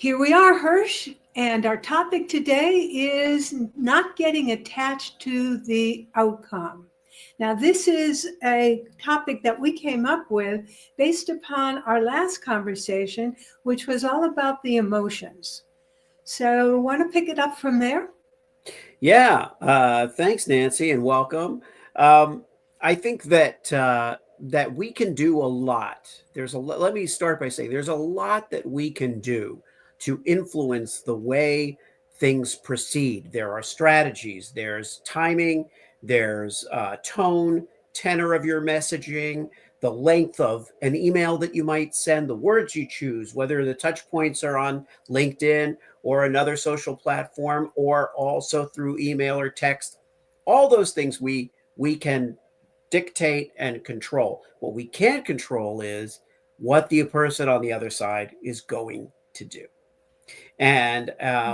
Here we are, Hirsch, and our topic today is not getting attached to the outcome. Now, this is a topic that we came up with based upon our last conversation, which was all about the emotions. So, want to pick it up from there? Yeah, thanks, Nancy, and welcome. Um, I think that we can do a lot. Let me start by saying there's a lot that we can do to influence the way things proceed. There are strategies. There's timing. There's tone, tenor of your messaging, the length of an email that you might send, the words you choose, whether the touch points are on LinkedIn or another social platform or also through email or text. All those things we can dictate and control. What we can't control is what the person on the other side is going to do. And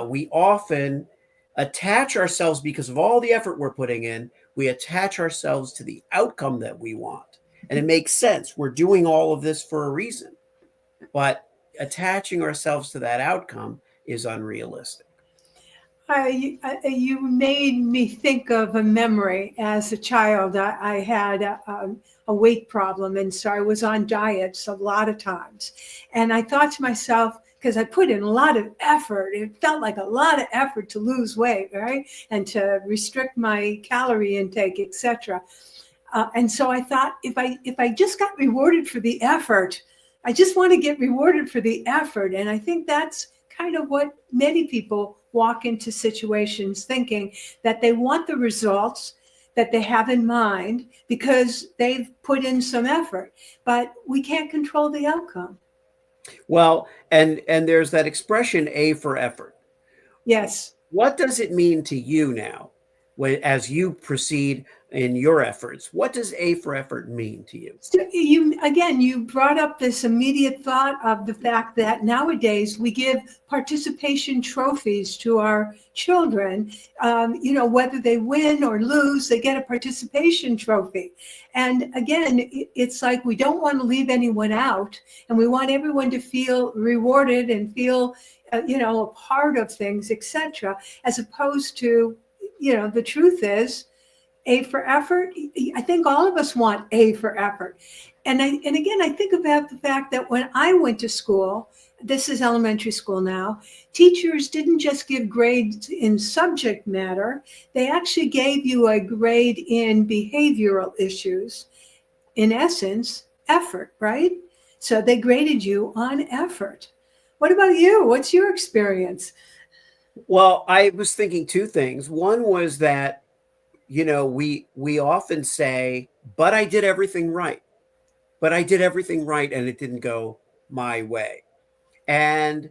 we often attach ourselves, because of all the effort we're putting in, we attach ourselves to the outcome that we want. And it makes sense. We're doing all of this for a reason. But attaching ourselves to that outcome is unrealistic. You made me think of a memory. As a child, I had a weight problem, and so I was on diets a lot of times. And I thought to myself, because I put in a lot of effort, it felt like a lot of effort to lose weight, right, and to restrict my calorie intake, etc. And so I thought, if I just got rewarded for the effort, I just want to get rewarded for the effort. And I think that's kind of what many people walk into situations thinking, that they want the results that they have in mind because they've put in some effort, but we can't control the outcome. Well, and there's that expression A for effort. Yes. What does it mean to you now as you proceed in your efforts? What does A for effort mean to you? So you brought up this immediate thought of the fact that nowadays we give participation trophies to our children. Whether they win or lose, they get a participation trophy. And again, it's like we don't want to leave anyone out, and we want everyone to feel rewarded and feel, a part of things, etc. As opposed to, the truth is, A for effort. I think all of us want A for effort. And again, I think about the fact that when I went to school, this is elementary school now, teachers didn't just give grades in subject matter, they actually gave you a grade in behavioral issues. In essence, effort, right? So they graded you on effort. What about you? What's your experience? Well, I was thinking two things. One was that we often say, "But I did everything right." But I did everything right and it didn't go my way. And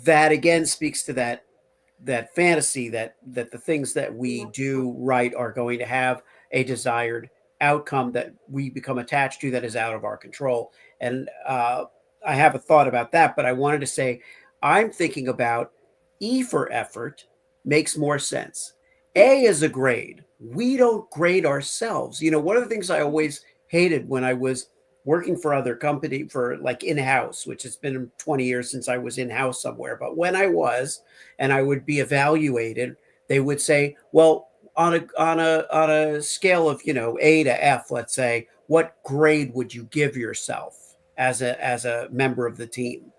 that again speaks to that fantasy that the things that we do right are going to have a desired outcome that we become attached to that is out of our control. And I have a thought about that, but I wanted to say I'm thinking about E for effort makes more sense. A is a grade. We don't grade ourselves. One of the things I always hated when I was working for other company for like in-house, which has been 20 years since I was in-house somewhere, but when I was, and I would be evaluated, they would say, well, on a scale of A to F, let's say, what grade would you give yourself as a member of the team?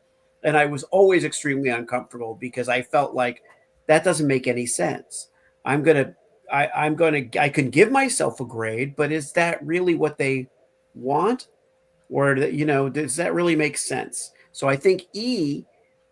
And I was always extremely uncomfortable because I felt like that doesn't make any sense. I'm gonna I can give myself a grade, but is that really what they want? Or does that really make sense? So I think E,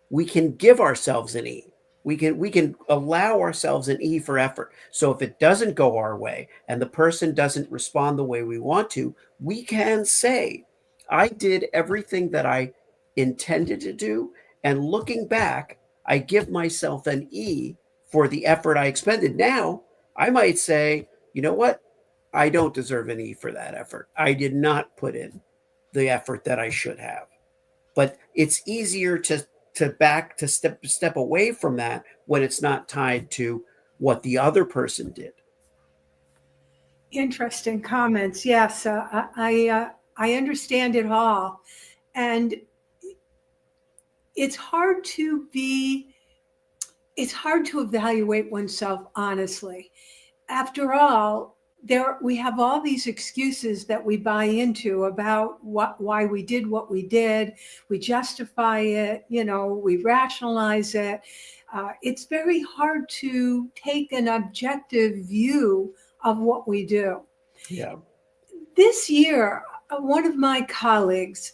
we can give ourselves an E. We can allow ourselves an E for effort. So if it doesn't go our way and the person doesn't respond the way we want to, we can say, I did everything that I intended to do, and looking back, I give myself an E for the effort I expended. Now I might say, you know what, I don't deserve an E for that effort. I did not put in the effort that I should have. But it's easier to step away from that when it's not tied to what the other person did. Interesting comments. Yes, I understand it all, and it's hard to be, it's hard to evaluate oneself honestly. After all, there we have all these excuses that we buy into about why we did what we did. We justify it, we rationalize it. It's very hard to take an objective view of what we do. Yeah. This year, one of my colleagues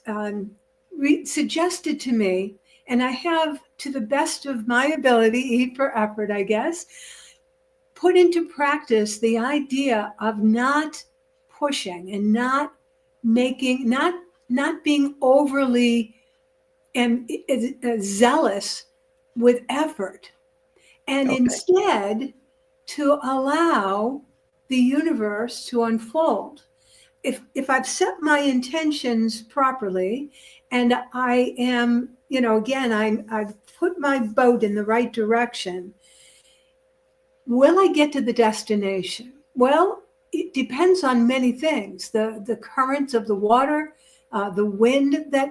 suggested to me, and I have, to the best of my ability, E for effort, I guess, put into practice the idea of not pushing and not making, not being overly zealous with effort, and Okay. instead to allow the universe to unfold. If I've set my intentions properly, and I am, again, I've put my boat in the right direction, will I get to the destination? Well, it depends on many things. The currents of the water, the wind that,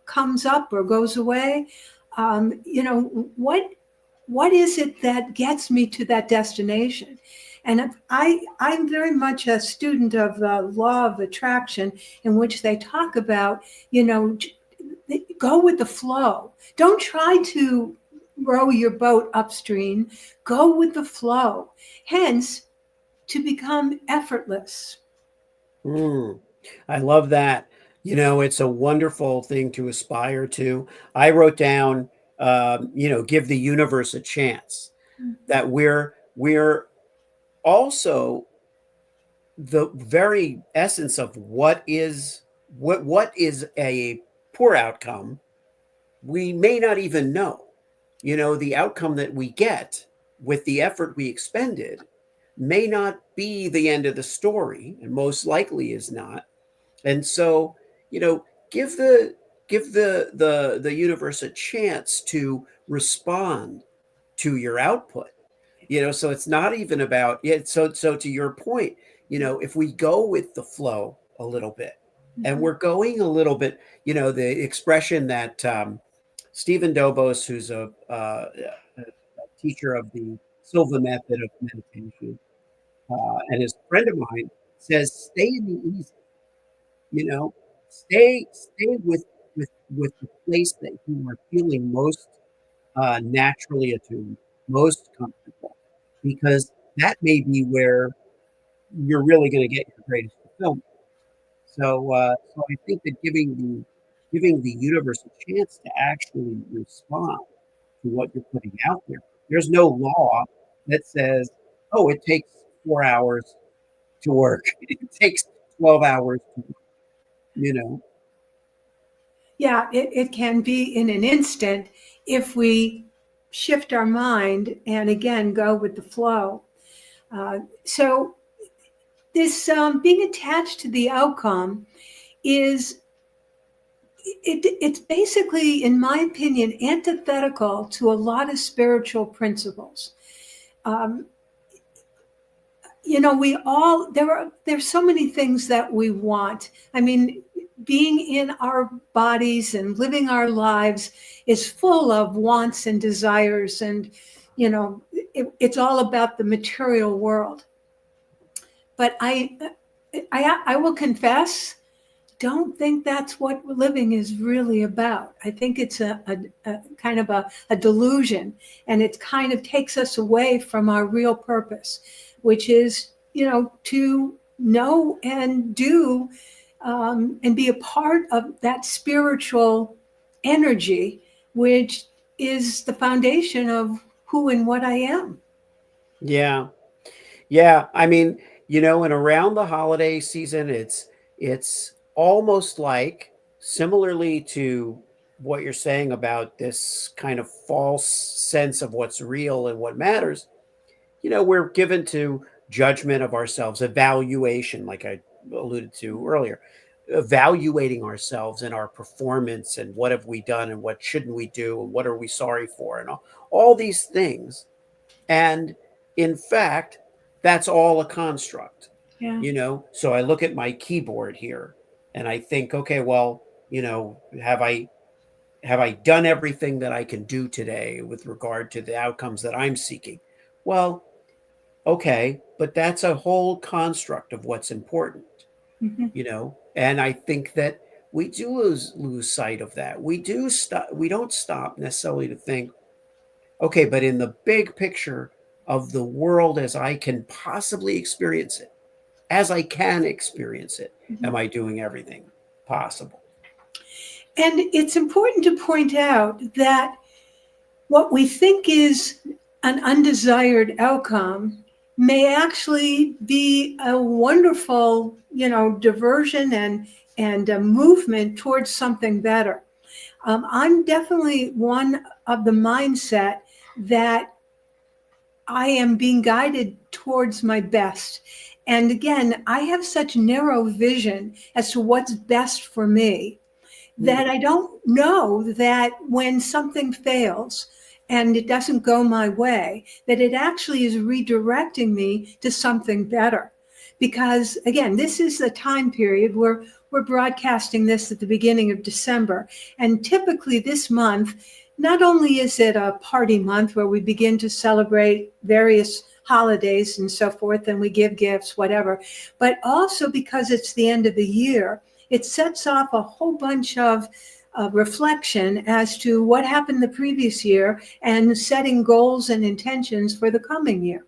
comes up or goes away. What is it that gets me to that destination? And I'm very much a student of the law of attraction, in which they talk about, go with the flow. Don't try to row your boat upstream. Go with the flow. Hence, to become effortless. I love that. It's a wonderful thing to aspire to. I wrote down, give the universe a chance. That we're also the very essence of what is a poor outcome. We may not even know. The outcome that we get with the effort we expended may not be the end of the story, and most likely is not. And so, give the universe a chance to respond to your output. So it's not even about it. So to your point, if we go with the flow a little bit, and we're going a little bit, the expression that Stephen Dobos, who's a teacher of the Silva method of meditation, and is a friend of mine, says, "Stay in the easy." Stay with the place that you are feeling most naturally attuned, most comfortable, because that may be where you're really going to get your greatest fulfillment. So I think that giving the universe a chance to actually respond to what you're putting out there. There's no law that says, "Oh, it takes 4 hours to work. It takes 12 hours to work." Yeah, it can be in an instant if we shift our mind and again go with the flow. So this being attached to the outcome is it's basically, in my opinion, antithetical to a lot of spiritual principles. We all there's so many things that we want. I mean, being in our bodies and living our lives is full of wants and desires, and it's all about the material world. But I will confess, don't think that's what living is really about. I think it's a kind of a delusion, and it kind of takes us away from our real purpose, which is, to know and do and be a part of that spiritual energy, which is the foundation of who and what I am. Yeah. Yeah. I mean, and around the holiday season, it's almost like, similarly to what you're saying about this kind of false sense of what's real and what matters, we're given to judgment of ourselves, evaluation, like I alluded to earlier, evaluating ourselves and our performance, and what have we done and what shouldn't we do and what are we sorry for, and all these things. And in fact, that's all a construct. Yeah. So I look at my keyboard here and I think, okay, well, have I have I done everything that I can do today with regard to the outcomes that I'm seeking? Well, okay, but that's a whole construct of what's important, Mhm. and I think that we do lose sight of that. We don't stop necessarily to think, okay, but in the big picture of the world as I can possibly experience it, as I can experience it, Mhm. am I doing everything possible? And it's important to point out that what we think is an undesired outcome may actually be a wonderful, diversion and a movement towards something better. I'm definitely one of the mindset that I am being guided towards my best. And again, I have such narrow vision as to what's best for me Mm. that I don't know that when something fails and it doesn't go my way, that it actually is redirecting me to something better. Because again, this is the time period where we're broadcasting this at the beginning of December. And typically this month, not only is it a party month where we begin to celebrate various holidays and so forth, and we give gifts, whatever, but also because it's the end of the year, it sets off a whole bunch of reflection as to what happened the previous year and setting goals and intentions for the coming year.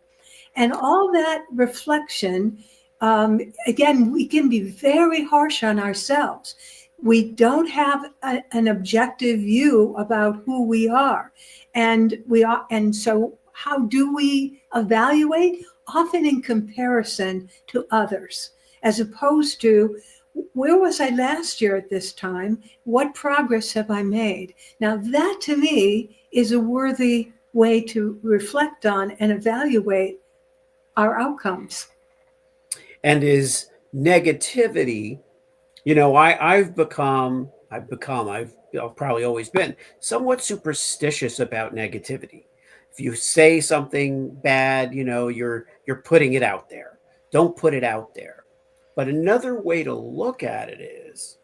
And all that reflection, again, we can be very harsh on ourselves. We don't have an objective view about who we are. And so how do we evaluate? Often in comparison to others, as opposed to where was I last year at this time? What progress have I made? Now, that to me is a worthy way to reflect on and evaluate our outcomes. And is negativity, I've probably always been somewhat superstitious about negativity. If you say something bad, you're putting it out there. Don't put it out there. But another way to look at it is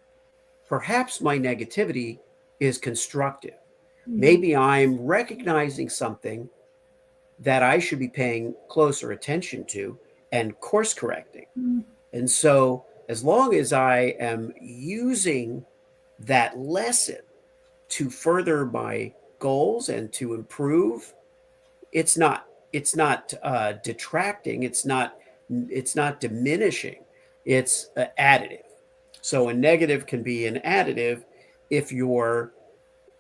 perhaps my negativity is constructive. Mhm. Maybe I'm recognizing something that I should be paying closer attention to and course correcting. And so, as long as I am using that lesson to further my goals and to improve, it's not detracting. It's not diminishing. It's additive. So a negative can be an additive if you're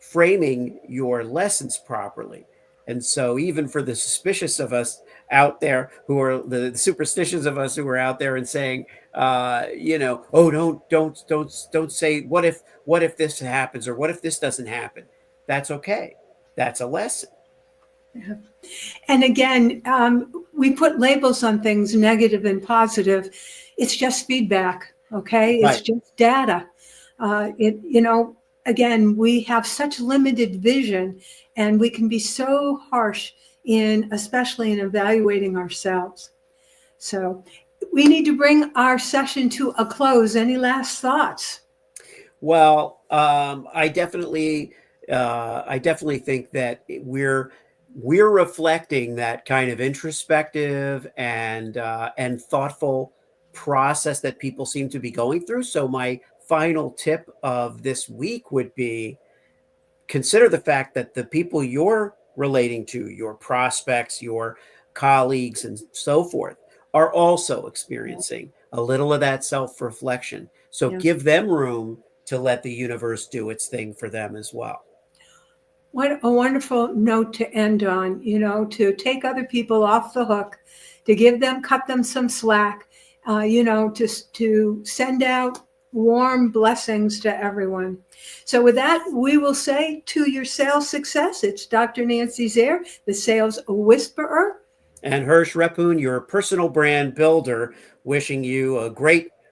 framing your lessons properly. And so, even for the suspicious of us out there, who are the superstitious of us who are out there and saying, oh, don't say, what if this happens, or what if this doesn't happen? That's okay. That's a lesson. Yeah. And again, we put labels on things, negative and positive. It's just feedback, okay? It's Right. just data. Again, we have such limited vision, and we can be so harsh especially in evaluating ourselves. So we need to bring our session to a close. Any last thoughts? Well, I definitely think that we're reflecting that kind of introspective and thoughtful process that people seem to be going through. So my final tip of this week would be, consider the fact that the people you're relating to, your prospects, your colleagues, and so forth, are also Yeah. experiencing a little of that self reflection. So Yeah. give them room to let the universe do its thing for them as well. What a wonderful note to end on, to take other people off the hook, to cut them some slack, to send out warm blessings to everyone. So with that, we will say to your sales success, it's Dr. Nancy Zaire, the sales whisperer. And Hirsch Repun, your personal brand builder, wishing you a great